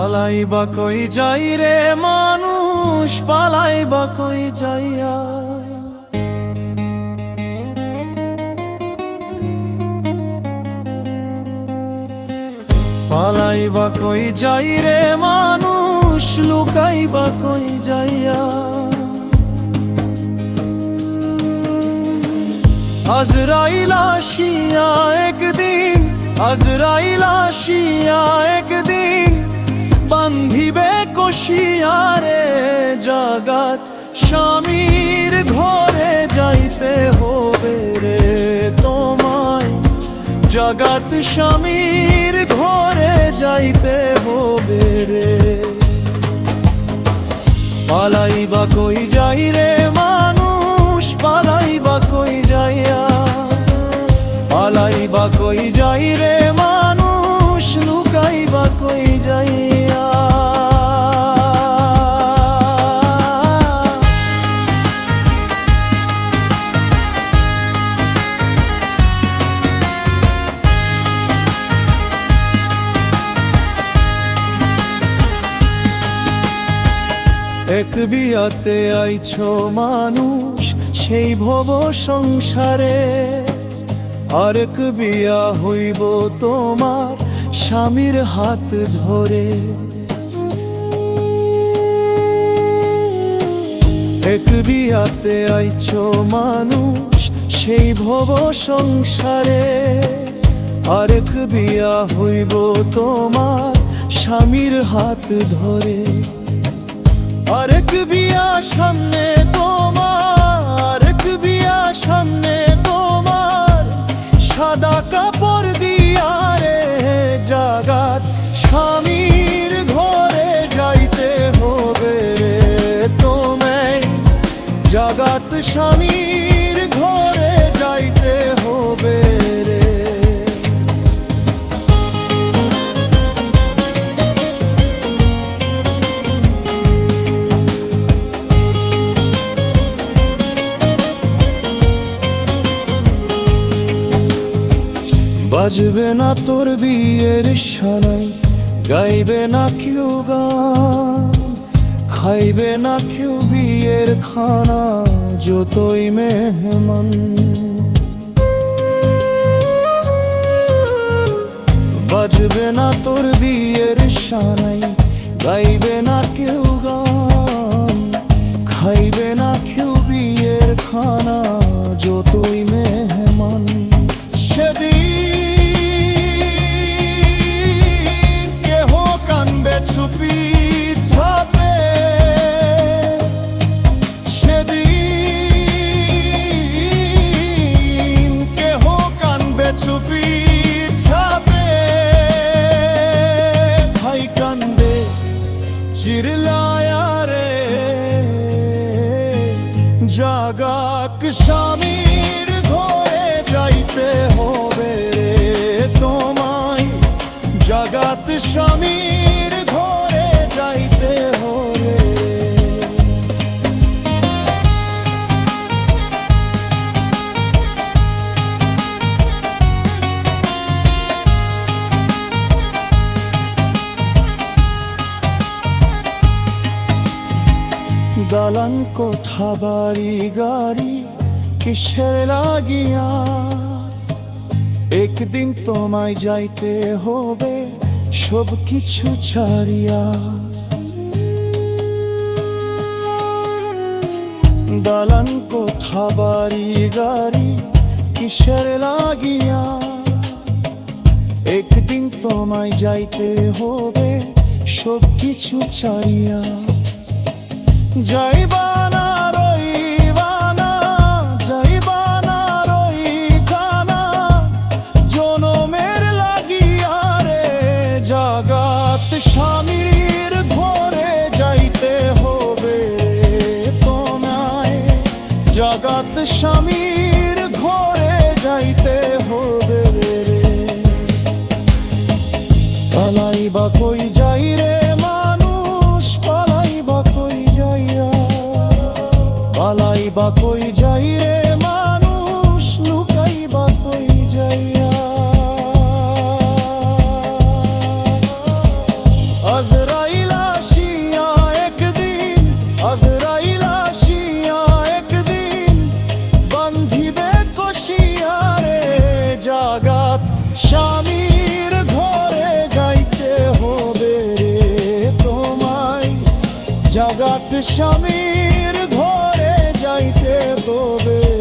পালাইবা কই যাই রে মানুষ, পালাইবা কই যাইয়া। পালাইবা কই যাই রে মানুষ, লুকাইবা কই যাইয়া। আজরাইল আসিয়া একদিন, আজরাইল আসিয়া একদিন বান্ধিবে কষিয়া রে। জাগাত স্বামীর ঘরে যাইতে হবে রে তোমায়, জাগাত স্বামীর ঘরে যাইতে হবে রে। পালাইবা কই যাই রে মানুষ, পালাইবা কই যাইয়া। পালাইবা কই যাই রে মানুষ, লুকাইবা কই যাইয়া। এক বিয়াতে আইছো মানুষ সেই ভব সংসারে, আরেক বিয়া হইব তোমার স্বামীর হাত ধরে। এক বিয়াতে আইছো মানুষ সেই ভব সংসারে, আরেক বিয়া হইব তোমার স্বামীর হাত ধরে। আরেক বিয়া সামনে তোমার, আরেক বিয়া সামনে তোমার, সাদা কাপড় দিয়া রে। জাগাত স্বামীর ঘরে যাইতে হবে রে তোমায়, জাগাত স্বামীর ঘরে যাইতে হবে রে। বাজবে না তোর বিয়ের সানাই, গাইবে না কেউ গান, খাইবে না কেউ বিয়ের খানা যতই মেহমান। বাজবে না তোর বিয়ের সানাই, গাইবে না কেউ গান, খাইবে না কেউ বিয়ের খানা যতই মেহমান। সেদিন চুপি ছাপে, সেদিন কেহ কানবে চুপি ছাপে। ভাই কান্দে চিরলায়া রে, জাগাক স্বামীর ঘরে যাইতে হবে রে তোমায়, জাগাত স্বামীর ঘরে যাইতে হবে। দালান কোঠা বাড়ি গাড়ি কিসের লাগিয়া, একদিন তোমায় যাইতে হবে সব কিছু ছাড়িয়া। দালান কোঠা বাড়ি গাড়ি কিসের লাগিয়া, একদিন তোমায় যাইতে হবে সব কিছু ছাড়িয়া। যাইবা না রইবা না, যাইবা না রইখানা জনমের লাগিয়া রে। জাগাত স্বামীর ঘরে যাইতে হবে তোমায়, জাগাত স্বামীর ঘরে যাইতে হবে রে। পালাইবা কই যাই রে মানুষ, পালাইবা কই যাইয়া। পালাইবা কই যাই রে মানুষ, লুকাইবা কই যাইয়া। আজরা স্বামীর ঘরে যাইতে হবে রে তোমায়, জাগাত স্বামীর ঘরে যাইতে হবে।